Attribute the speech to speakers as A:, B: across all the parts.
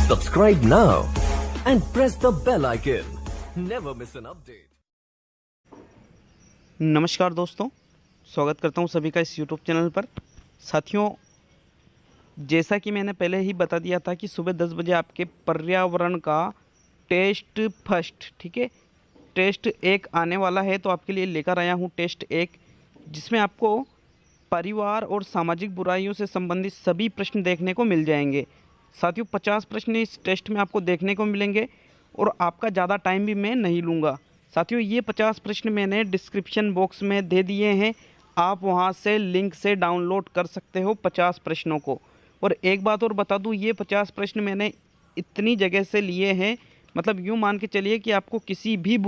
A: Subscribe now and press the bell icon. Never miss an update.
B: नमस्कार दोस्तों, स्वागत करता हूं सभी का इस YouTube चैनल पर। साथियों, जैसा कि मैंने पहले ही बता दिया था कि सुबह 10 बजे आपके पर्यावरण का टेस्ट फर्स्ट, ठीक है, टेस्ट 1 आने वाला है। तो आपके लिए लेकर आया हूं टेस्ट 1, जिसमें आपको परिवार और सामाजिक बुराइयों से संबंधित सभी प्रश्न देखने को मिल जाएंगे। साथियों, 50 प्रश्न इस टेस्ट में आपको देखने को मिलेंगे और आपका ज़्यादा टाइम भी मैं नहीं लूँगा। साथियों, ये 50 प्रश्न मैंने डिस्क्रिप्शन बॉक्स में दे दिए हैं, आप वहाँ से लिंक से डाउनलोड कर सकते हो 50 प्रश्नों को। और एक बात और बता दूँ, ये 50 प्रश्न मैंने इतनी जगह से लिए हैं, मतलब यूँ मान के चलिए कि आपको किसी भी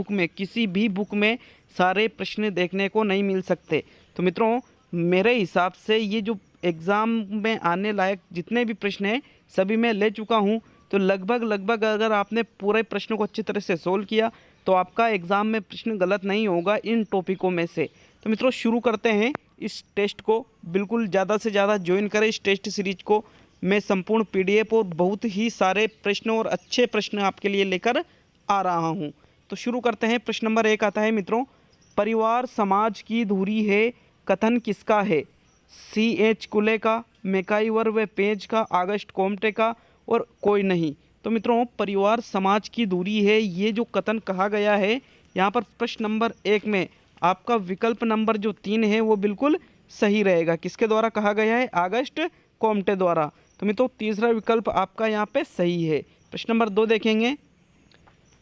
B: बुक में सारे प्रश्न देखने को नहीं मिल सकते। तो मित्रों, मेरे हिसाब से ये जो एग्ज़ाम में आने लायक जितने भी प्रश्न हैं सभी मैं ले चुका हूँ। तो लगभग अगर आपने पूरे प्रश्नों को अच्छी तरह से सोल्व किया तो आपका एग्ज़ाम में प्रश्न गलत नहीं होगा इन टॉपिकों में से। तो मित्रों, शुरू करते हैं इस टेस्ट को। बिल्कुल ज़्यादा से ज़्यादा ज्वाइन करें इस टेस्ट सीरीज को। मैं संपूर्ण PDF और बहुत ही सारे प्रश्न और अच्छे प्रश्न आपके लिए लेकर आ रहा हूँ। तो शुरू करते हैं। प्रश्न नंबर 1 आता है मित्रों, परिवार समाज की धुरी है, कथन किसका है? CH कुले का, मैकाइवर व पेज का, ऑगस्ट कॉम्टे का और कोई नहीं। तो मित्रों, परिवार समाज की दूरी है, ये जो कथन कहा गया है यहाँ पर प्रश्न नंबर 1 में आपका विकल्प नंबर जो 3 है वो बिल्कुल सही रहेगा। किसके द्वारा कहा गया है? ऑगस्ट कॉम्टे द्वारा। तो मित्रों, तीसरा विकल्प आपका यहाँ पे सही है। प्रश्न नंबर 2 देखेंगे,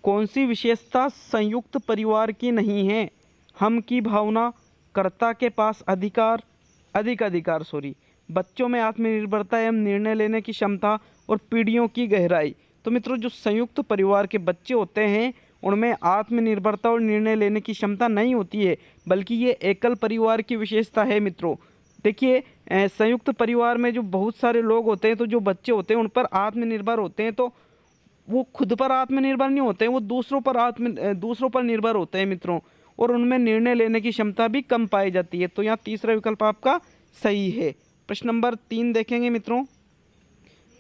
B: कौन सी विशेषता संयुक्त परिवार की नहीं है? हम की भावना, कर्ता के पास अधिकार, बच्चों में आत्मनिर्भरता एवं निर्णय लेने की क्षमता और पीढ़ियों की गहराई। तो मित्रों, जो संयुक्त परिवार के बच्चे होते हैं उनमें आत्मनिर्भरता और निर्णय लेने की क्षमता नहीं होती है, बल्कि ये एकल परिवार की विशेषता है। मित्रों देखिए, संयुक्त परिवार में जो बहुत सारे लोग होते हैं, तो जो बच्चे होते हैं उन पर आत्मनिर्भर होते हैं, तो वो खुद पर आत्मनिर्भर नहीं होते हैं, वो दूसरों पर निर्भर होते हैं मित्रों, और उनमें निर्णय लेने की क्षमता भी कम पाई जाती है। तो यहाँ तीसरा विकल्प आपका सही है। प्रश्न नंबर 3 देखेंगे मित्रों,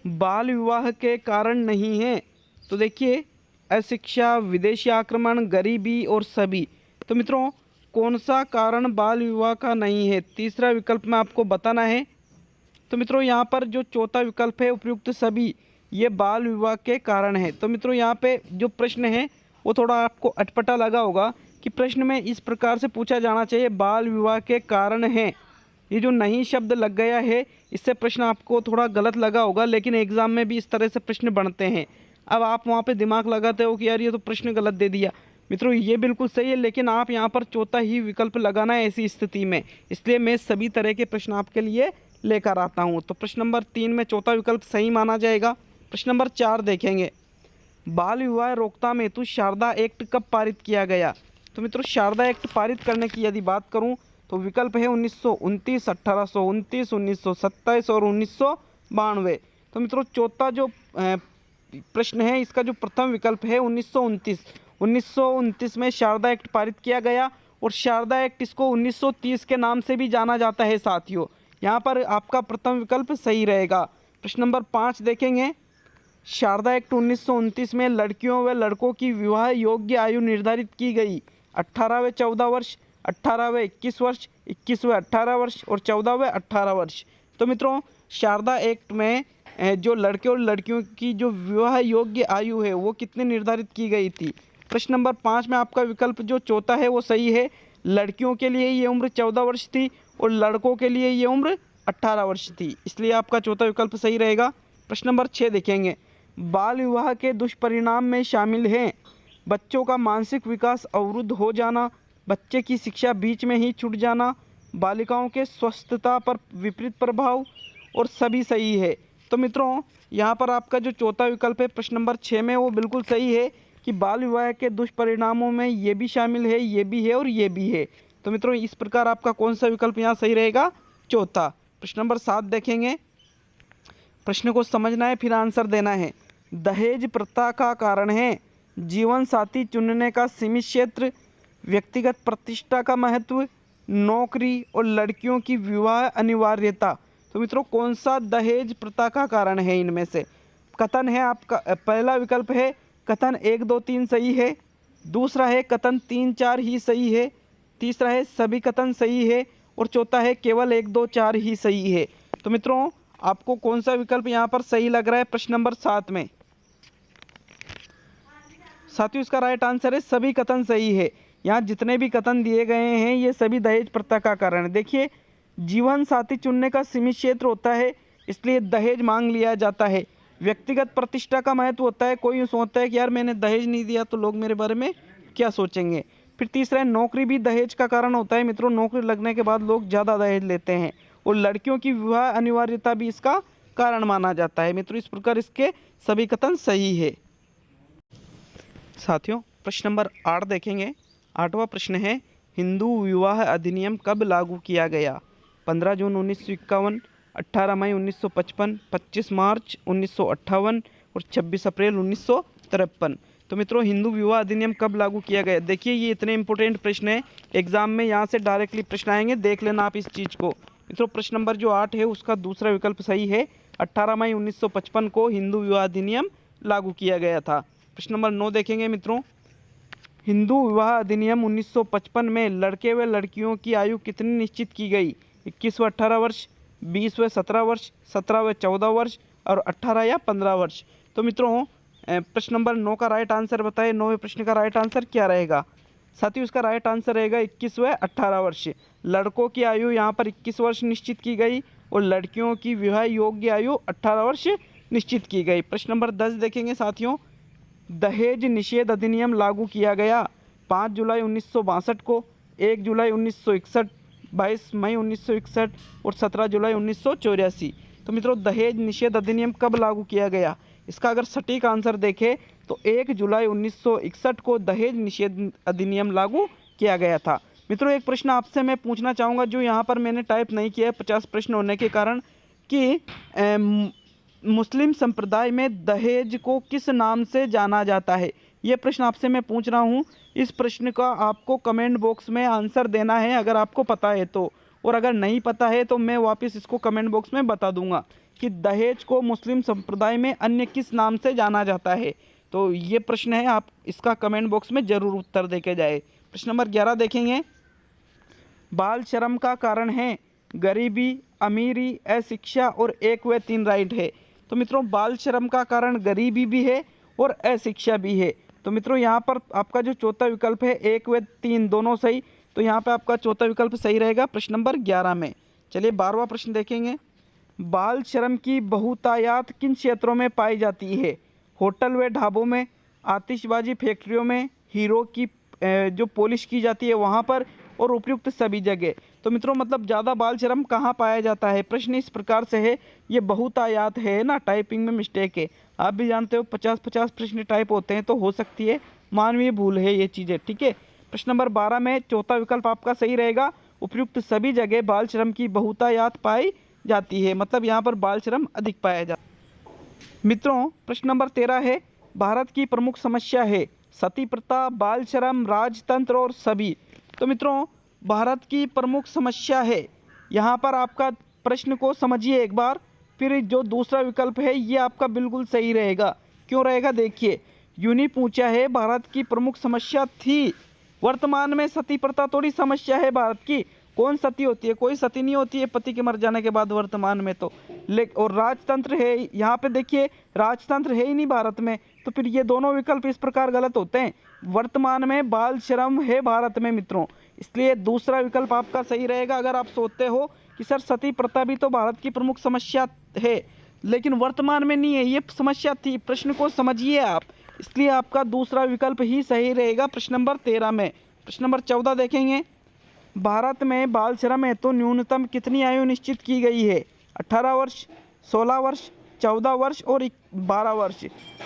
B: बाल विवाह के कारण नहीं है। तो देखिए, अशिक्षा, विदेशी आक्रमण, गरीबी और सभी। तो मित्रों, कौन सा कारण बाल विवाह का नहीं है? तीसरा विकल्प में आपको बताना है। तो मित्रों, यहाँ पर जो चौथा विकल्प है उपयुक्त सभी, ये बाल विवाह के कारण है। तो मित्रों, यहाँ पे जो प्रश्न है वो थोड़ा आपको अटपटा लगा होगा कि प्रश्न में इस प्रकार से पूछा जाना चाहिए, बाल विवाह के कारण है। ये जो नहीं शब्द लग गया है, इससे प्रश्न आपको थोड़ा गलत लगा होगा, लेकिन एग्जाम में भी इस तरह से प्रश्न बनते हैं। अब आप वहाँ पे दिमाग लगाते हो कि यार ये तो प्रश्न गलत दे दिया। मित्रों, ये बिल्कुल सही है, लेकिन आप यहाँ पर चौथा ही विकल्प लगाना है ऐसी स्थिति में, इसलिए मैं सभी तरह के प्रश्न आपके लिए लेकर आता हूँ। तो प्रश्न नंबर 3 में चौथा विकल्प सही माना जाएगा। प्रश्न नंबर 4 देखेंगे, बाल विवाह रोकथाम हेतु शारदा एक्ट कब पारित किया गया? तो मित्रों, शारदा एक्ट पारित करने की यदि बात करूं तो विकल्प है 1929, 1829, 1927 और 1992। तो मित्रों, चौथा जो प्रश्न है इसका जो प्रथम विकल्प है 1929 में शारदा एक्ट पारित किया गया, और शारदा एक्ट इसको 1930 के नाम से भी जाना जाता है। साथियों, यहाँ पर आपका प्रथम विकल्प सही रहेगा। प्रश्न नंबर 5 देखेंगे, शारदा एक्ट 1929 में लड़कियों व लड़कों की विवाह योग्य आयु निर्धारित की गई। 18 व 14 वर्ष, 18 व 21 वर्ष, 21 व 18 वर्ष और 14 व 18 वर्ष। तो मित्रों, शारदा एक्ट में जो लड़के और लड़कियों की जो विवाह योग्य आयु है वो कितनी निर्धारित की गई थी? प्रश्न नंबर 5 में आपका विकल्प जो चौथा है वो सही है। लड़कियों के लिए ये उम्र 14 वर्ष थी और लड़कों के लिए ये उम्र 18 वर्ष थी, इसलिए आपका चौथा विकल्प सही रहेगा। प्रश्न नंबर 6 देखेंगे, बाल विवाह के दुष्परिणाम में शामिल हैं बच्चों का मानसिक विकास अवरुद्ध हो जाना, बच्चे की शिक्षा बीच में ही छूट जाना, बालिकाओं के स्वस्थता पर विपरीत प्रभाव और सभी सही है। तो मित्रों, यहाँ पर आपका जो चौथा विकल्प है प्रश्न नंबर 6 में वो बिल्कुल सही है कि बाल विवाह के दुष्परिणामों में ये भी शामिल है, ये भी है और ये भी है। तो मित्रों, इस प्रकार आपका कौन सा विकल्प यहाँ सही रहेगा? चौथा। प्रश्न नंबर 7 देखेंगे, प्रश्न को समझना है फिर आंसर देना है। दहेज प्रथा का कारण है जीवन साथी चुनने का सीमित क्षेत्र, व्यक्तिगत प्रतिष्ठा का महत्व, नौकरी और लड़कियों की विवाह अनिवार्यता। तो मित्रों, कौन सा दहेज प्रथा का कारण है इनमें से? कथन है आपका, पहला विकल्प है कथन 1 2 3 सही है, दूसरा है कथन 3 4 ही सही है, तीसरा है सभी कथन सही है, और चौथा है केवल 1 2 4 ही सही है। तो मित्रों आपको कौन सा विकल्प यहाँ पर सही लग रहा है प्रश्न नंबर 7 में? साथियों इसका राइट आंसर है सभी कथन सही है। यहाँ जितने भी कथन दिए गए हैं ये सभी दहेज प्रथा का कारण है। देखिए, जीवन साथी चुनने का सीमित क्षेत्र होता है, इसलिए दहेज मांग लिया जाता है। व्यक्तिगत प्रतिष्ठा का महत्व होता है, कोई सोचता है कि यार मैंने दहेज नहीं दिया तो लोग मेरे बारे में क्या सोचेंगे। फिर तीसरा है नौकरी भी दहेज का कारण होता है। मित्रों नौकरी लगने के बाद लोग ज़्यादा दहेज लेते हैं, और लड़कियों की विवाह अनिवार्यता भी इसका कारण माना जाता है। मित्रों इस प्रकार इसके सभी कथन सही है। साथियों प्रश्न नंबर 8 देखेंगे। 8वां प्रश्न है हिंदू विवाह अधिनियम कब लागू किया गया? 15 जून 1951, 18 मई 1955, 25 मार्च 1958 और 26 अप्रैल 1953। तो मित्रों हिंदू विवाह अधिनियम कब लागू किया गया? देखिए ये इतने इंपॉर्टेंट प्रश्न है, एग्जाम में यहाँ से डायरेक्टली प्रश्न आएंगे, देख लेना आप इस चीज़ को। मित्रों प्रश्न नंबर जो 8 है उसका दूसरा विकल्प सही है। 18 मई 1955 को हिंदू विवाह अधिनियम लागू किया गया था। प्रश्न नंबर 9 देखेंगे मित्रों। हिंदू विवाह अधिनियम 1955 में लड़के व लड़कियों की आयु कितनी निश्चित की गई? 21 व 18 वर्ष, 20 व 17 वर्ष, 17 व 14 वर्ष और 18 या 15 वर्ष। तो मित्रों प्रश्न नंबर 9 का राइट आंसर बताइए। 9वें प्रश्न का राइट आंसर क्या रहेगा? साथियों इसका राइट आंसर रहेगा 21 व 18 वर्ष। लड़कों की आयु यहाँ पर 21 वर्ष निश्चित की गई और लड़कियों की विवाह योग्य आयु 18 वर्ष निश्चित की गई। प्रश्न नंबर 10 देखेंगे साथियों। दहेज निषेध अधिनियम लागू किया गया 5 जुलाई 1962 को, 1 जुलाई 1961, 22 मई 1961 और 17 जुलाई 1984। तो मित्रों दहेज निषेध अधिनियम कब लागू किया गया? इसका अगर सटीक आंसर देखें तो 1 जुलाई 1961 को दहेज निषेध अधिनियम लागू किया गया था। मित्रों एक प्रश्न आपसे मैं पूछना चाहूँगा जो यहाँ पर मैंने टाइप नहीं किया है 50 प्रश्न होने के कारण, कि मुस्लिम संप्रदाय में दहेज को किस नाम से जाना जाता है? ये प्रश्न आपसे मैं पूछ रहा हूँ। इस प्रश्न का आपको कमेंट बॉक्स में आंसर देना है अगर आपको पता है तो, और अगर नहीं पता है तो मैं वापस इसको कमेंट बॉक्स में बता दूंगा कि दहेज को मुस्लिम संप्रदाय में अन्य किस नाम से जाना जाता है। तो ये प्रश्न है, आप इसका कमेंट बॉक्स में ज़रूर उत्तर देके जाए। प्रश्न नंबर 11 देखेंगे। बाल श्रम का कारण है गरीबी, अमीरी, अशिक्षा और 1 व 3 राइट है। तो मित्रों बाल श्रम का कारण गरीबी भी है और अशिक्षा भी है। तो मित्रों यहाँ पर आपका जो चौथा विकल्प है 1 व 3 दोनों सही, तो यहाँ पे आपका चौथा विकल्प सही रहेगा प्रश्न नंबर 11 में। चलिए 12वां प्रश्न देखेंगे। बाल श्रम की बहुतायत किन क्षेत्रों में पाई जाती है? होटल व ढाबों में, आतिशबाजी फैक्ट्रियों में, हीरो की जो पॉलिश की जाती है वहाँ पर, और उपयुक्त सभी जगह। तो मित्रों मतलब ज़्यादा बाल श्रम कहाँ पाया जाता है? प्रश्न इस प्रकार से है, ये बहुतायत है ना, टाइपिंग में मिस्टेक है। आप भी जानते हो 50-50 प्रश्न टाइप होते हैं तो हो सकती है मानवीय भूल है ये चीज़ें, ठीक है। प्रश्न नंबर 12 में चौथा विकल्प आपका सही रहेगा, उपयुक्त सभी जगह बाल श्रम की बहुतायत पाई जाती है, मतलब यहाँ पर बाल श्रम अधिक पाया जाता है। मित्रों प्रश्न नंबर 13 है। भारत की प्रमुख समस्या है सती प्रथा, बाल श्रम, राजतंत्र और सभी। तो मित्रों भारत की प्रमुख समस्या है, यहाँ पर आपका प्रश्न को समझिए एक बार, फिर जो दूसरा विकल्प है ये आपका बिल्कुल सही रहेगा। क्यों रहेगा? देखिए यूनी पूछा है भारत की प्रमुख समस्या थी, वर्तमान में सती प्रथा थोड़ी समस्या है भारत की। कौन सती होती है? कोई सती नहीं होती है पति के मर जाने के बाद वर्तमान में तो। और राजतंत्र है, यहाँ पे देखिए राजतंत्र है ही नहीं भारत में, तो फिर ये दोनों विकल्प इस प्रकार गलत होते हैं। वर्तमान में बाल श्रम है भारत में मित्रों, इसलिए दूसरा विकल्प आपका सही रहेगा। अगर आप सोचते हो कि सर सती प्रथा भी तो भारत की प्रमुख समस्या है लेकिन वर्तमान में नहीं है, ये समस्या थी, प्रश्न को समझिए आप, इसलिए आपका दूसरा विकल्प ही सही रहेगा प्रश्न नंबर 13 में। प्रश्न नंबर 14 देखेंगे। भारत में बाल श्रम हेतु न्यूनतम कितनी आयु निश्चित की गई है? 18 वर्ष, 16 वर्ष, 14 वर्ष और 12 वर्ष।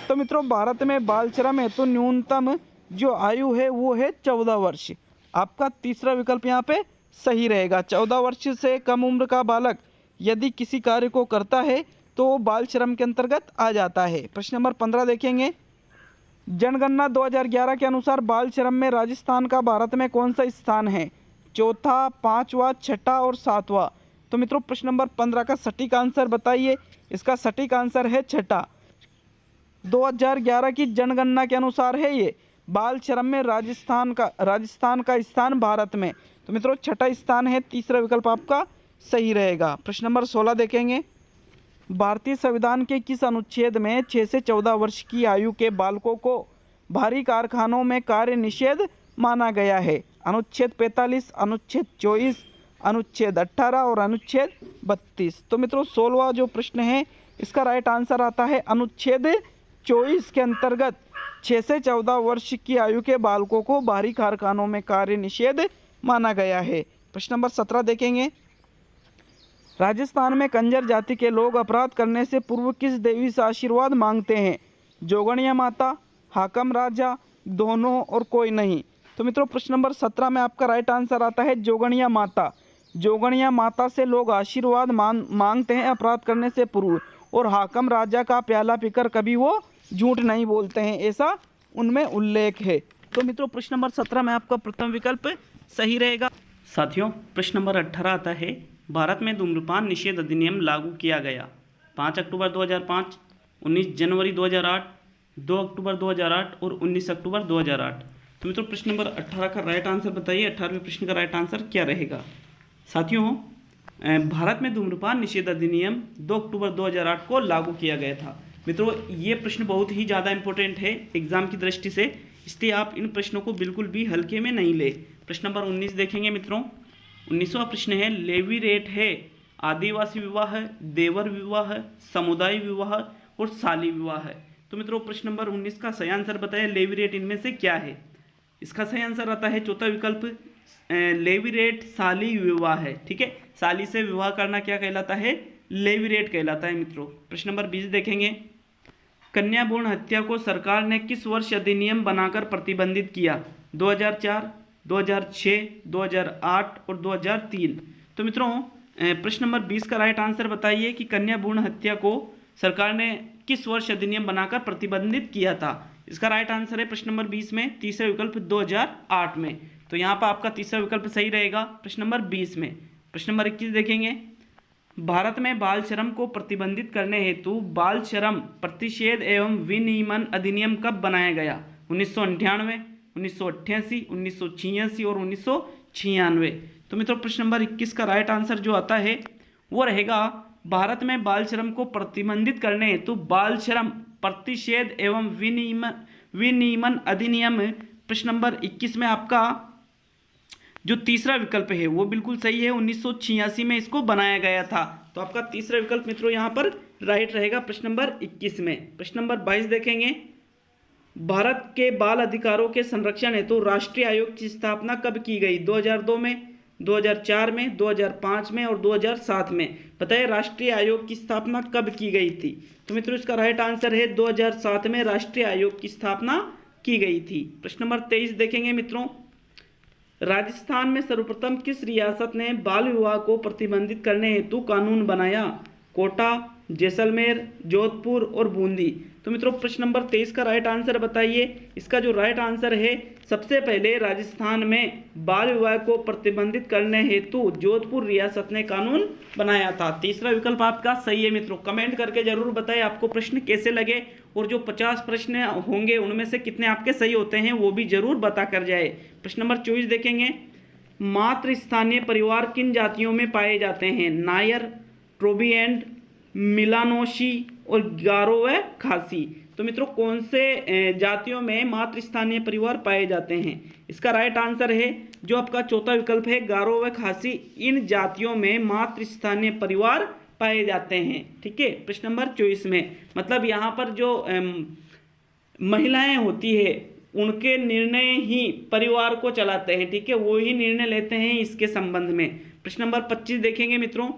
B: तो मित्रों भारत में बाल श्रम हेतु न्यूनतम जो आयु है वो है 14 वर्ष। आपका तीसरा विकल्प यहाँ पे सही रहेगा। 14 वर्ष से कम उम्र का बालक यदि किसी कार्य को करता है तो बाल श्रम के अंतर्गत आ जाता है। प्रश्न नंबर 15 देखेंगे। जनगणना 2011 के अनुसार बाल श्रम में राजस्थान का भारत में कौन सा स्थान है? चौथा, पांचवा, छठा और सातवां। तो मित्रों प्रश्न नंबर 15 का सटीक आंसर बताइए। इसका सटीक आंसर है छठा। 2011 की जनगणना के अनुसार है ये। बाल श्रम में राजस्थान का स्थान भारत में, तो मित्रों छठा स्थान है, तीसरा विकल्प आपका सही रहेगा। प्रश्न नंबर 16 देखेंगे, भारतीय संविधान के किस अनुच्छेद में 6 से 14 वर्ष की आयु के बालकों को भारी कारखानों में कार्य निषेध माना गया है? अनुच्छेद 45, अनुच्छेद 24, अनुच्छेद 18 और अनुच्छेद 32। तो मित्रों 16वां जो प्रश्न है इसका राइट आंसर आता है अनुच्छेद 24 के अंतर्गत 6 से 14 वर्ष की आयु के बालकों को भारी कारखानों में कार्य निषेध माना गया है। प्रश्न नंबर 17 देखेंगे, राजस्थान में कंजर जाति के लोग अपराध करने से पूर्व किस देवी से आशीर्वाद मांगते हैं? जोगणिया माता, हाकम राजा, दोनों और कोई नहीं। तो मित्रों प्रश्न नंबर 17 में आपका राइट आंसर आता है जोगणिया माता। जोगणिया माता से लोग आशीर्वाद मांगते हैं अपराध करने से पूर्व, और हाकम राजा का प्याला पीकर कभी वो झूठ नहीं बोलते हैं, ऐसा उनमें उल्लेख है। तो मित्रों प्रश्न नंबर 17 में आपका प्रथम विकल्प सही रहेगा। साथियों प्रश्न नंबर 18 आता है, भारत में धूम्रपान निषेध अधिनियम लागू किया गया 5 अक्टूबर 2005, 19 जनवरी 2008, 2 अक्टूबर 2008 और 19 अक्टूबर 2008। तो मित्रों प्रश्न नंबर 18 का राइट आंसर बताइए, 18वें प्रश्न का राइट आंसर क्या रहेगा? साथियों भारत में धूम्रपान निषेध अधिनियम 2 अक्टूबर 2008 को लागू किया गया था। मित्रों ये प्रश्न बहुत ही ज़्यादा इंपॉर्टेंट है एग्जाम की दृष्टि से, इसलिए आप इन प्रश्नों को बिल्कुल भी हल्के में नहीं ले। प्रश्न नंबर 19 देखेंगे मित्रों, 19वां प्रश्न है, लेवी रेट है आदिवासी विवाह, देवर विवाह, समुदाय विवाह और साली विवाह है। तो मित्रों प्रश्न नंबर 19 का सही आंसर बताइए, लेवी रेट इनमें से क्या है? इसका सही आंसर आता है चौथा विकल्प, लेवी रेट साली विवाह है। ठीक है, साली से विवाह करना क्या कहलाता है? लेवी रेट कहलाता है मित्रों। प्रश्न नंबर 20 देखेंगे, कन्या भ्रूण हत्या को सरकार ने किस वर्ष अधिनियम बनाकर प्रतिबंधित किया? 2004, 2006, 2008 और 2003। तो मित्रों प्रश्न नंबर 20 का राइट आंसर बताइए कि कन्या भ्रूण हत्या को सरकार ने किस वर्ष अधिनियम बनाकर प्रतिबंधित किया था? इसका राइट आंसर है प्रश्न नंबर 20 में तीसरा विकल्प 2008 में। तो यहाँ पर आपका तीसरा विकल्प सही रहेगा प्रश्न नंबर 20 में। प्रश्न नंबर 21 देखेंगे, भारत में बाल श्रम को प्रतिबंधित करने हेतु बाल श्रम प्रतिषेध एवं विनियमन अधिनियम कब बनाया गया? 1998, 1988, 1986 और 1996। तो मित्रों प्रश्न नंबर 21 का राइट आंसर जो आता है वो रहेगा, भारत में बाल श्रम को प्रतिबंधित करने हेतु बाल श्रम प्रतिषेध एवं विनियमन अधिनियम। प्रश्न नंबर 21 में आपका जो तीसरा विकल्प है वो बिल्कुल सही है, 1986 में इसको बनाया गया था। तो आपका तीसरा विकल्प मित्रों यहाँ पर राइट रहेगा प्रश्न नंबर 21 में। प्रश्न नंबर 22 देखेंगे, भारत के बाल अधिकारों के संरक्षण हेतु राष्ट्रीय आयोग की स्थापना कब की गई? 2002 में, 2004 में, 2005 में और 2007 में। बताइए राष्ट्रीय आयोग की स्थापना कब की गई थी? तो मित्रों इसका राइट आंसर है 2007 में राष्ट्रीय आयोग की स्थापना की गई थी। प्रश्न नंबर 23 देखेंगे मित्रों, राजस्थान में सर्वप्रथम किस रियासत ने बाल विवाह को प्रतिबंधित करने हेतु कानून बनाया? कोटा, जैसलमेर, जोधपुर और बूंदी। तो मित्रों प्रश्न नंबर 23 का राइट आंसर बताइए। इसका जो राइट आंसर है, सबसे पहले राजस्थान में बाल विवाह को प्रतिबंधित करने हेतु जोधपुर रियासत ने कानून बनाया था। तीसरा विकल्प आपका सही है मित्रों। कमेंट करके जरूर बताएं आपको प्रश्न कैसे लगे, और जो 50 प्रश्न होंगे उनमें से कितने आपके सही होते हैं वो भी जरूर बता कर जाए। प्रश्न नंबर 24 देखेंगे, मातृ स्थानीय परिवार किन जातियों में पाए जाते हैं? नायर, ट्रोबिएंड, मिलानोशी और गारो व खासी। तो मित्रों कौन से जातियों में मातृ स्थानीय परिवार पाए जाते हैं? इसका राइट आंसर है जो आपका चौथा विकल्प है, गारो व खासी। इन जातियों में मातृ स्थानीय परिवार पाए जाते हैं। ठीक है, प्रश्न नंबर 24 में मतलब यहाँ पर जो महिलाएं होती है उनके निर्णय ही परिवार को चलाते हैं। ठीक है, वो ही निर्णय लेते हैं इसके संबंध में। प्रश्न नंबर 25 देखेंगे मित्रों,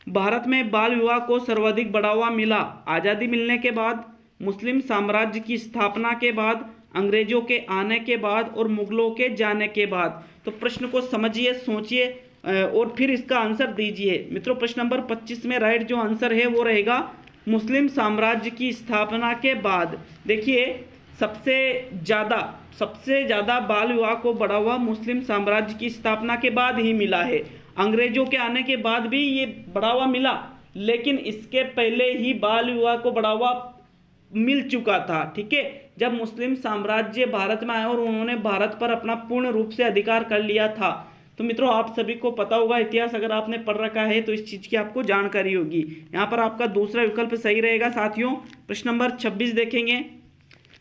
B: भारत में बाल विवाह को सर्वाधिक बढ़ावा मिला आज़ादी मिलने के बाद, मुस्लिम साम्राज्य की स्थापना के बाद, अंग्रेजों के आने के बाद और मुगलों के जाने के बाद। तो प्रश्न को समझिए, सोचिए और फिर इसका आंसर दीजिए। मित्रों प्रश्न नंबर 25 में राइट जो आंसर है वो रहेगा मुस्लिम साम्राज्य की स्थापना के बाद। देखिए सबसे ज़्यादा बाल विवाह को बढ़ावा मुस्लिम साम्राज्य की स्थापना के बाद ही मिला है। अंग्रेजों के आने के बाद भी ये बढ़ावा मिला, लेकिन इसके पहले ही बाल विवाह को बढ़ावा मिल चुका था। ठीक है, जब मुस्लिम साम्राज्य भारत में आया और उन्होंने भारत पर अपना पूर्ण रूप से अधिकार कर लिया था। तो मित्रों आप सभी को पता होगा इतिहास, अगर आपने पढ़ रखा है तो इस चीज की आपको जानकारी होगी। यहाँ पर आपका दूसरा विकल्प सही रहेगा साथियों। प्रश्न नंबर 26 देखेंगे।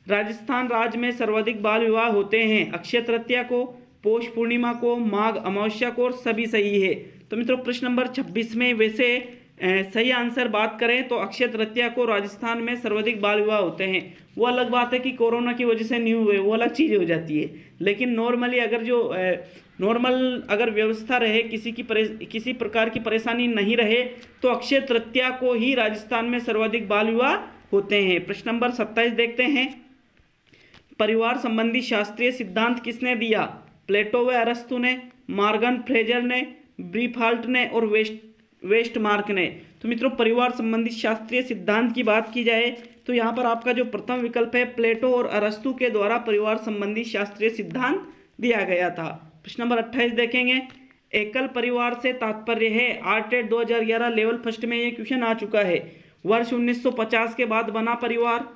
B: राजस्थान राज्य में सर्वाधिक बाल विवाह होते हैं अक्षय तृतीया को, पौष पूर्णिमा को, माघ अमावस्या को, और सभी सही है। तो मित्रों प्रश्न नंबर 26 में वैसे सही आंसर बात करें तो अक्षय तृतीया को राजस्थान में सर्वाधिक बाल विवाह होते हैं। वो अलग बात है कि कोरोना की वजह से नहीं हुए, वो अलग चीज़ हो जाती है। लेकिन नॉर्मली अगर जो नॉर्मल अगर व्यवस्था रहे, किसी प्रकार की परेशानी नहीं रहे, तो अक्षय तृतीया को ही राजस्थान में सर्वाधिक बाल विवाह होते हैं। प्रश्न नंबर 27 देखते हैं। परिवार संबंधी शास्त्रीय सिद्धांत किसने दिया? प्लेटो व अरस्तु ने, मॉर्गन फ्रेजर ने, ब्रीफाल्ट ने, और वेस्टमार्क ने। तो मित्रों परिवार संबंधी शास्त्रीय सिद्धांत की बात की जाए तो यहाँ पर आपका जो प्रथम विकल्प है प्लेटो और अरस्तु के द्वारा परिवार संबंधी शास्त्रीय सिद्धांत दिया गया था। प्रश्न नंबर 28 देखेंगे। एकल परिवार से तात्पर्य है, आरटेट 2011 लेवल फर्स्ट में ये क्वेश्चन आ चुका है। वर्ष 1950 के बाद बना परिवार,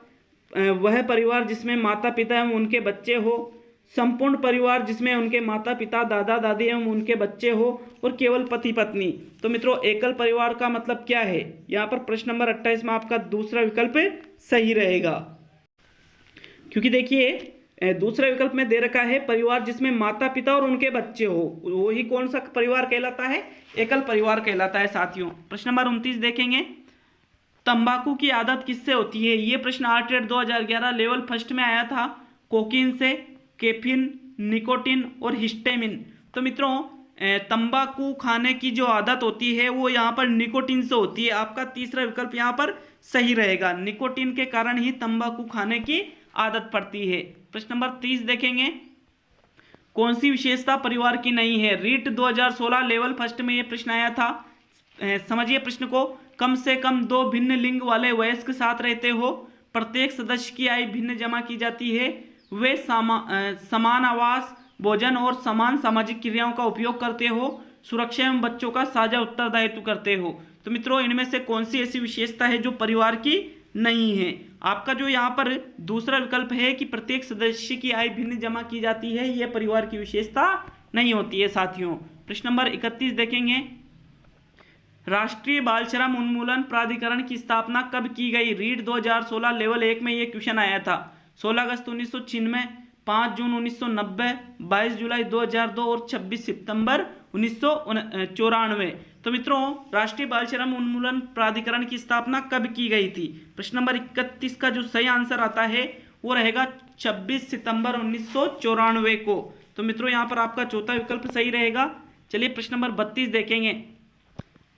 B: वह परिवार जिसमें माता पिता एवं उनके बच्चे हो, संपूर्ण परिवार जिसमें उनके माता पिता दादा दादी एवं उनके बच्चे हो, और केवल पति पत्नी। तो मित्रों एकल परिवार का मतलब क्या है? यहाँ पर प्रश्न नंबर 28 में आपका दूसरा विकल्प सही रहेगा, क्योंकि देखिए दूसरा विकल्प में दे रखा है परिवार जिसमें माता पिता और उनके बच्चे हो, वही कौन सा परिवार कहलाता है? एकल परिवार कहलाता है साथियों। प्रश्न नंबर 29 देखेंगे। तंबाकू की आदत किससे होती है? ये प्रश्न आरटेट 2011 लेवल फर्स्ट में आया था। कोकीन से, कैफीन, निकोटीन और हिस्टामिन। तो मित्रों तंबाकू खाने की जो आदत होती है वो यहाँ पर निकोटीन से होती है। आपका तीसरा विकल्प यहाँ पर सही रहेगा, निकोटीन के कारण ही तंबाकू खाने की आदत पड़ती है। प्रश्न नंबर 30 देखेंगे। कौन सी विशेषता परिवार की नहीं है? रीट 2016 लेवल फर्स्ट में ये प्रश्न आया था। समझिए प्रश्न को। कम से कम 2 भिन्न लिंग वाले वयस्क साथ रहते हो, प्रत्येक सदस्य की आय भिन्न जमा की जाती है, वे समान आवास, भोजन और समान सामाजिक क्रियाओं का उपयोग करते हो, सुरक्षा एवं बच्चों का साझा उत्तरदायित्व करते हो। तो मित्रों इनमें से कौन सी ऐसी विशेषता है जो परिवार की नहीं है? आपका जो यहाँ पर दूसरा विकल्प है कि प्रत्येक सदस्य की आय भिन्न जमा की जाती है, यह परिवार की विशेषता नहीं होती है साथियों। प्रश्न नंबर 31 देखेंगे। राष्ट्रीय बाल श्रम उन्मूलन प्राधिकरण की स्थापना कब की गई? रीट 2016 लेवल 1 में यह क्वेश्चन आया था। 16 अगस्त 1996, 5 जून 1990, 22 जुलाई 2002 और 26 सितंबर 1994। तो मित्रों राष्ट्रीय बाल श्रम उन्मूलन प्राधिकरण की स्थापना कब की गई थी? प्रश्न नंबर 31 का जो सही आंसर आता है वो रहेगा 26 सितंबर 1994 को। तो मित्रों यहाँ पर आपका चौथा विकल्प सही रहेगा। चलिए प्रश्न नंबर 32 देखेंगे।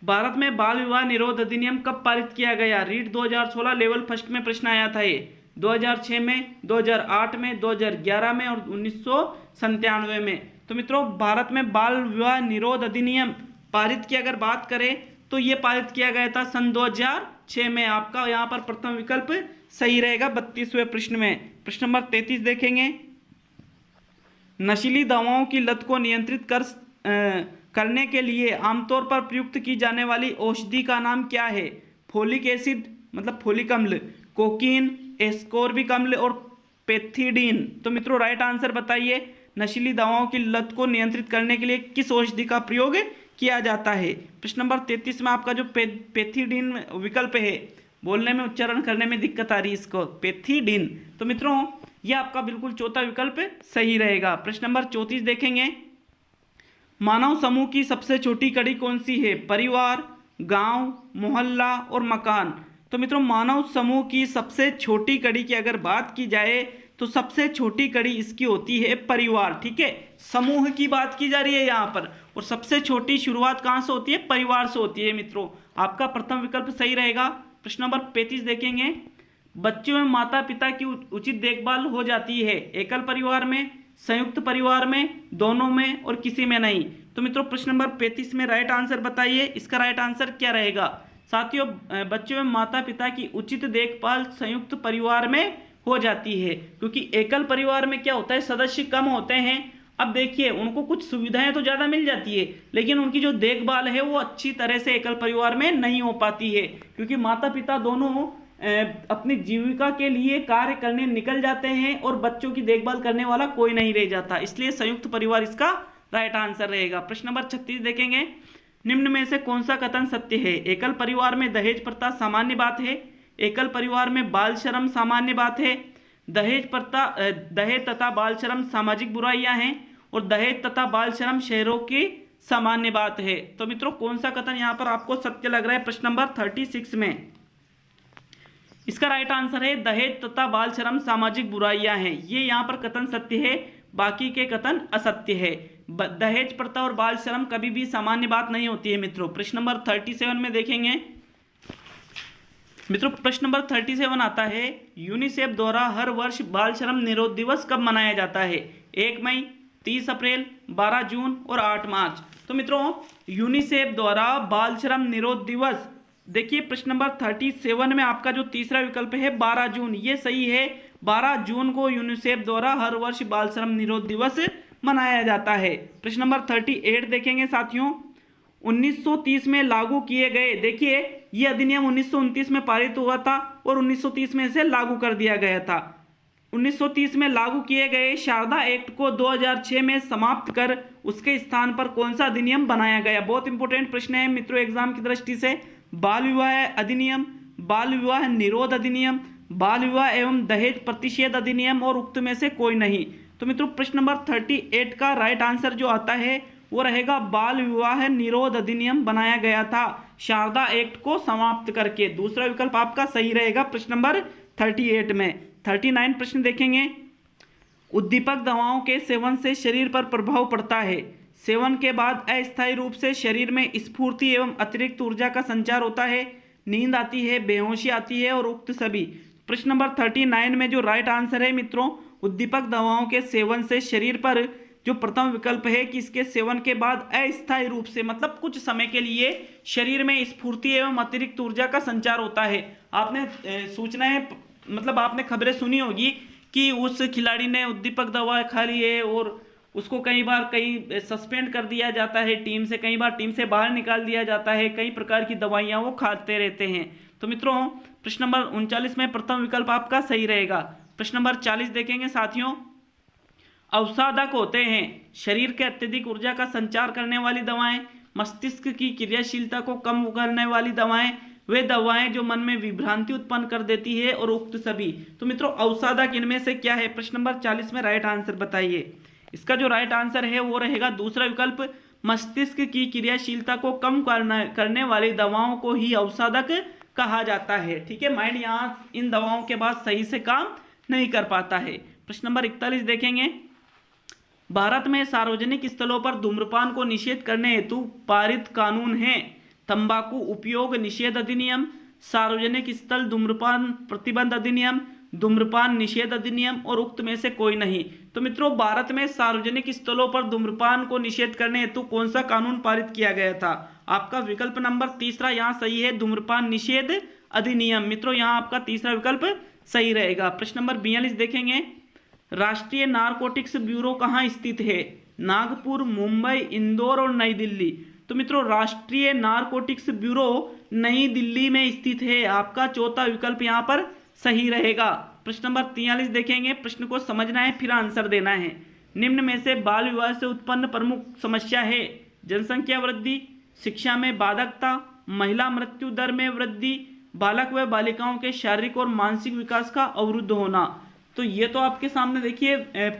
B: भारत में बाल विवाह निरोध अधिनियम कब पारित किया गया? रीट 2016 लेवल फर्स्ट में प्रश्न आया था। ये 2006 में, 2008 में, 2011 में और 1997 में। तो मित्रों भारत में बाल विवाह निरोध अधिनियम पारित की अगर बात करें तो ये पारित किया गया था सन 2006 में। आपका यहाँ पर प्रथम विकल्प सही रहेगा 32वें प्रश्न में। प्रश्न नंबर 33 देखेंगे। नशीली दवाओं की लत को नियंत्रित करने के लिए आमतौर पर प्रयुक्त की जाने वाली औषधि का नाम क्या है? फोलिक एसिड मतलब फोलिक अम्ल, कोकीन, एस्कोर्बिक अम्ल और पेथिडीन। तो मित्रों राइट आंसर बताइए। नशीली दवाओं की लत को नियंत्रित करने के लिए किस औषधि का प्रयोग किया जाता है? प्रश्न नंबर 33 में आपका जो पेथिडीन विकल्प है, बोलने में उच्चारण करने में दिक्कत आ रही है इसको, पेथिडीन। तो मित्रों यह आपका बिल्कुल चौथा विकल्प सही रहेगा। प्रश्न नंबर 34 देखेंगे। मानव समूह की सबसे छोटी कड़ी कौन सी है? परिवार, गांव, मोहल्ला और मकान। तो मित्रों मानव समूह की सबसे छोटी कड़ी की अगर बात की जाए तो सबसे छोटी कड़ी इसकी होती है परिवार। ठीक है, समूह की बात की जा रही है यहाँ पर, और सबसे छोटी शुरुआत कहाँ से होती है? परिवार से होती है। मित्रों आपका प्रथम विकल्प सही रहेगा। प्रश्न नंबर 35 देखेंगे। बच्चों में माता पिता की उचित देखभाल हो जाती है एकल परिवार में, संयुक्त परिवार में, दोनों में और किसी में नहीं। तो मित्रों प्रश्न नंबर 35 में राइट आंसर बताइए। इसका राइट आंसर क्या रहेगा? साथियों बच्चों में माता पिता की उचित देखभाल संयुक्त परिवार में हो जाती है, क्योंकि एकल परिवार में क्या होता है, सदस्य कम होते हैं। अब देखिए उनको कुछ सुविधाएं तो ज़्यादा मिल जाती है, लेकिन उनकी जो देखभाल है वो अच्छी तरह से एकल परिवार में नहीं हो पाती है, क्योंकि माता पिता दोनों अपनी जीविका के लिए कार्य करने निकल जाते हैं और बच्चों की देखभाल करने वाला कोई नहीं रह जाता, इसलिए संयुक्त परिवार इसका राइट आंसर रहेगा। प्रश्न नंबर 36 देखेंगे, निम्न में से कौन सा कथन सत्य है? एकल परिवार में दहेज प्रथा सामान्य बात है, एकल परिवार में बाल श्रम सामान्य बात है, दहेज तथा बाल श्रम सामाजिक बुराइयां हैं और दहेज तथा बाल श्रम शहरों की सामान्य बात है। तो मित्रों कौन सा कथन यहाँ पर आपको सत्य लग रहा है प्रश्न नंबर 36 में? इसका राइट आंसर है दहेज तथा बाल श्रम सामाजिक बुराइयां हैं, ये यहाँ पर कथन सत्य है, बाकी के कथन असत्य है। दहेज प्रथा और बाल श्रम कभी भी सामान्य बात नहीं होती है मित्रों। प्रश्न नंबर 37 में देखेंगे मित्रों, प्रश्न नंबर 37 आता है, यूनिसेफ द्वारा हर वर्ष बाल श्रम निरोध दिवस कब मनाया जाता है? 1 मई, 30 अप्रैल, 12 जून और 8 मार्च। तो मित्रों यूनिसेफ द्वारा बाल श्रम निरोध दिवस, देखिए प्रश्न नंबर 37 में आपका जो तीसरा विकल्प है 12 जून, ये सही है। 12 जून को यूनिसेफ द्वारा हर वर्ष बाल श्रम निरोध दिवस मनाया जाता है। प्रश्न नंबर 38 देखेंगे साथियों, 1930 में लागू किए गए, देखिए ये अधिनियम 1929 में पारित हुआ था और 1930 में इसे लागू कर दिया गया था। 1930 में लागू किए गए शारदा एक्ट को 2006 में समाप्त कर उसके स्थान पर कौन सा अधिनियम बनाया गया? बहुत इंपॉर्टेंट प्रश्न है मित्रों एग्जाम की दृष्टि से। बाल विवाह अधिनियम, बाल विवाह निरोध अधिनियम, बाल विवाह एवं दहेज प्रतिषेध अधिनियम और उक्त में से कोई नहीं। तो मित्रों प्रश्न नंबर 38 का राइट आंसर जो आता है वो रहेगा बाल विवाह निरोध अधिनियम बनाया गया था शारदा एक्ट को समाप्त करके। दूसरा विकल्प आपका सही रहेगा प्रश्न नंबर 38 में। 39 प्रश्न देखेंगे, उद्दीपक दवाओं के सेवन से शरीर पर प्रभाव पड़ता है, सेवन के बाद अस्थायी रूप से शरीर में स्फूर्ति एवं अतिरिक्त ऊर्जा का संचार होता है, नींद आती है, बेहोशी आती है और उक्त सभी। प्रश्न नंबर 39 में जो राइट आंसर है मित्रों, उद्दीपक दवाओं के सेवन से शरीर पर जो प्रथम विकल्प है कि इसके सेवन के बाद अस्थायी रूप से मतलब कुछ समय के लिए शरीर में स्फूर्ति एवं अतिरिक्त ऊर्जा का संचार होता है। आपने सूचनाएं मतलब आपने खबरें सुनी होगी कि उस खिलाड़ी ने उद्दीपक दवा खा ली है और उसको कई बार सस्पेंड कर दिया जाता है टीम से, कई बार टीम से बाहर निकाल दिया जाता है, कई प्रकार की दवाइयाँ वो खाते रहते हैं। तो मित्रों प्रश्न नंबर 39 में प्रथम विकल्प आपका सही रहेगा। प्रश्न नंबर 40 देखेंगे साथियों, अवसादक होते हैं शरीर के अत्यधिक ऊर्जा का संचार करने वाली दवाएं, मस्तिष्क की क्रियाशीलता को कम करने वाली दवाएं, वे दवाएं जो मन में विभ्रांति उत्पन्न कर देती है और उक्त सभी। तो मित्रों अवसादक इनमें से क्या है? प्रश्न नंबर 40 में राइट आंसर बताइए। इसका जो राइट आंसर है वो रहेगा दूसरा विकल्प, मस्तिष्क की क्रियाशीलता को कम करने वाली दवाओं को ही अवसादक कहा जाता है। ठीक है, माइंड यहाँ इन दवाओं के बाद सही से काम नहीं कर पाता है। प्रश्न नंबर 41 देखेंगे, भारत में सार्वजनिक स्थलों पर धूम्रपान को निषेध करने हेतु पारित कानून है तंबाकू उपयोग निषेध अधिनियम, सार्वजनिक स्थल धूम्रपान प्रतिबंध अधिनियम, धूम्रपान निषेध अधिनियम और उक्त में से कोई नहीं। तो मित्रों भारत में सार्वजनिक स्थलों पर धूम्रपान को निषेध करने हेतु कौन सा कानून पारित किया गया था? आपका विकल्प नंबर तीसरा यहाँ सही है, धूम्रपान निषेध अधिनियम। मित्रों यहाँ आपका तीसरा विकल्प सही रहेगा। प्रश्न नंबर 42 देखेंगे, राष्ट्रीय नारकोटिक्स ब्यूरो कहाँ स्थित है? नागपुर, मुंबई, इंदौर और नई दिल्ली। तो मित्रों राष्ट्रीय नारकोटिक्स ब्यूरो नई दिल्ली में स्थित है, आपका चौथा विकल्प यहाँ पर सही रहेगा। प्रश्न नंबर 43 देखेंगे, प्रश्न को समझना है फिर आंसर देना है। निम्न में से बाल विवाह से उत्पन्न प्रमुख समस्या है? जनसंख्या वृद्धि, शिक्षा में बाधकता, महिला मृत्यु दर में वृद्धि, बालक व बालिकाओं के शारीरिक और मानसिक विकास का अवरुद्ध होना। तो ये तो आपके सामने देखिए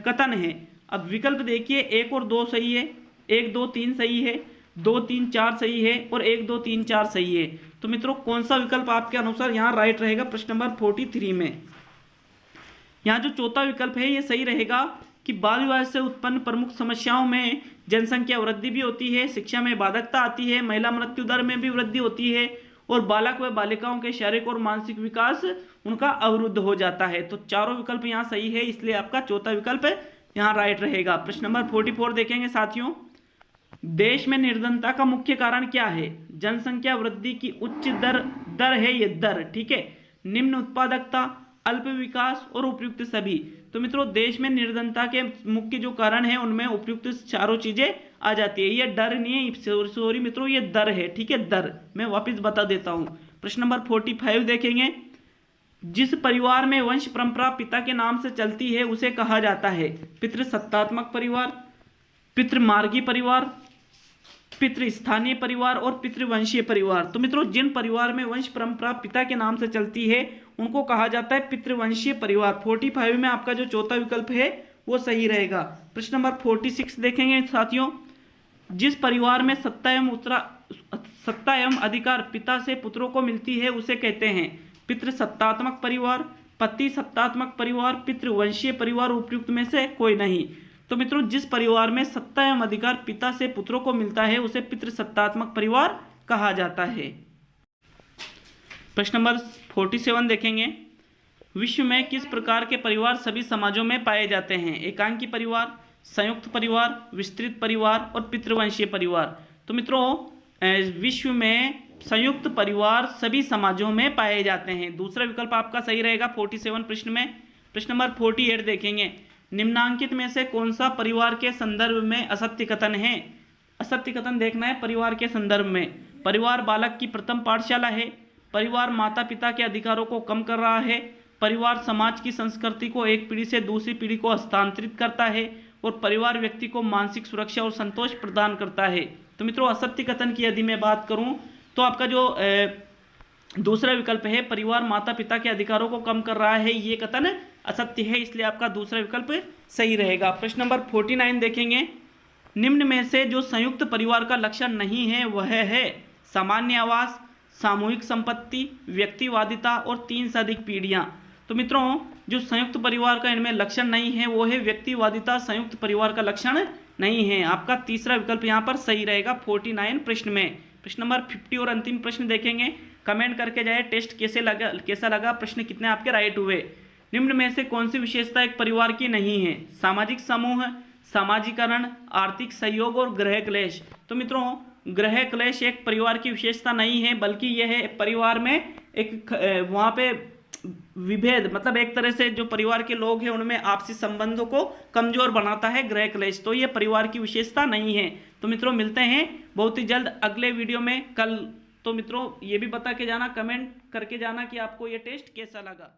B: कथन है। अब विकल्प देखिए 1 और 2 सही है, 1, 2, 3 सही है, 2, 3, 4 सही है और 1, 2, 3, 4 सही है। तो मित्रों कौन सा विकल्प आपके अनुसार यहाँ राइट रहेगा? प्रश्न नंबर 43 में यहाँ जो चौथा विकल्प है ये सही रहेगा कि बाल विवाह से उत्पन्न प्रमुख समस्याओं में जनसंख्या वृद्धि भी होती है, शिक्षा में बाधकता आती है, महिला मृत्यु दर में भी वृद्धि होती है और बालक व बालिकाओं के शारीरिक और मानसिक विकास उनका अवरुद्ध हो जाता है। तो चारों विकल्प यहाँ सही है, इसलिए आपका चौथा विकल्प यहाँ राइट रहेगा। प्रश्न नंबर 44 देखेंगे साथियों, देश में निर्धनता का मुख्य कारण क्या है? जनसंख्या वृद्धि की उच्च दर है ये दर, ठीक है, निम्न उत्पादकता, अल्प विकास और उपयुक्त सभी। तो मित्रों देश में निर्धनता के मुख्य जो कारण है उनमें उपयुक्त चारों चीजें आ जाती है। ये डर नहीं है, सॉरी मित्रों ये दर है, ठीक है, दर। मैं वापस बता देता हूं। प्रश्न नंबर 45 देखेंगे, जिस परिवार में वंश परंपरा पिता के नाम से चलती है उसे कहा जाता है पितृसत्तात्मक परिवार, पितृमार्गी परिवार, पितृस्थानीय परिवार और पितृवंशीय परिवार। तो मित्रों, जिन परिवार में वंश परंपरा पिता के नाम से चलती है उनको कहा जाता है पितृवंशीय परिवार। 45 में आपका जो चौथा विकल्प है वो सही रहेगा। प्रश्न नंबर 46 देखेंगे साथियों। जिस परिवार में सत्ता एवं अधिकार पिता से पुत्रों को मिलती है उसे कहते हैं पितृसत्तात्मक परिवार, पति सत्तात्मक परिवार, पितृवंशीय परिवार, उपयुक्त में से कोई नहीं। तो मित्रों, जिस परिवार में सत्ता एवं अधिकार पिता से पुत्रों को मिलता है उसे पितृसत्तात्मक परिवार कहा जाता है। प्रश्न नंबर 47 देखेंगे। विश्व में किस प्रकार के परिवार सभी समाजों में पाए जाते हैं? एकांकी परिवार, संयुक्त परिवार, विस्तृत परिवार और पितृवंशीय परिवार। तो मित्रों, विश्व में संयुक्त परिवार सभी समाजों में पाए जाते हैं। दूसरा विकल्प आपका सही रहेगा 47 प्रश्न में। प्रश्न नंबर 48 देखेंगे। निम्नांकित में से कौन सा परिवार के संदर्भ में असत्य कथन है? असत्य कथन देखना है परिवार के संदर्भ में। परिवार बालक की प्रथम पाठशाला है, परिवार माता पिता के अधिकारों को कम कर रहा है, परिवार समाज की संस्कृति को एक पीढ़ी से दूसरी पीढ़ी को हस्तांतरित करता है और परिवार व्यक्ति को मानसिक सुरक्षा और संतोष प्रदान करता है। तो मित्रों, असत्य कथन की यदि मैं बात करूं तो आपका जो दूसरा विकल्प है परिवार माता पिता के अधिकारों को कम कर रहा है, ये कथन असत्य है, इसलिए आपका दूसरा विकल्प सही रहेगा। प्रश्न नंबर 49 देखेंगे। निम्न में से जो संयुक्त परिवार का लक्षण नहीं है वह है सामान्य आवास, सामूहिक संपत्ति, व्यक्तिवादिता और 3 से अधिक पीढ़ियां। तो मित्रों, जो संयुक्त परिवार का इनमें लक्षण नहीं है वो है व्यक्तिवादिता, संयुक्त परिवार का लक्षण नहीं है। आपका तीसरा विकल्प यहाँ पर सही रहेगा 49 प्रश्न में। प्रश्न नंबर 50 और अंतिम प्रश्न देखेंगे। कमेंट करके जाए टेस्ट कैसा लगा, प्रश्न कितने आपके राइट हुए। निम्न में से कौन सी विशेषता एक परिवार की नहीं है? सामाजिक समूह, सामाजिकरण, आर्थिक सहयोग और गृह क्लेश। तो मित्रों, गृह क्लेश एक परिवार की विशेषता नहीं है, बल्कि यह है परिवार में एक वहाँ पे विभेद, मतलब एक तरह से जो परिवार के लोग हैं उनमें आपसी संबंधों को कमजोर बनाता है गृह क्लेश। तो ये परिवार की विशेषता नहीं है। तो मित्रों, मिलते हैं बहुत ही जल्द अगले वीडियो में कल। तो मित्रों, ये भी बता के जाना, कमेंट करके जाना कि आपको ये टेस्ट कैसा लगा।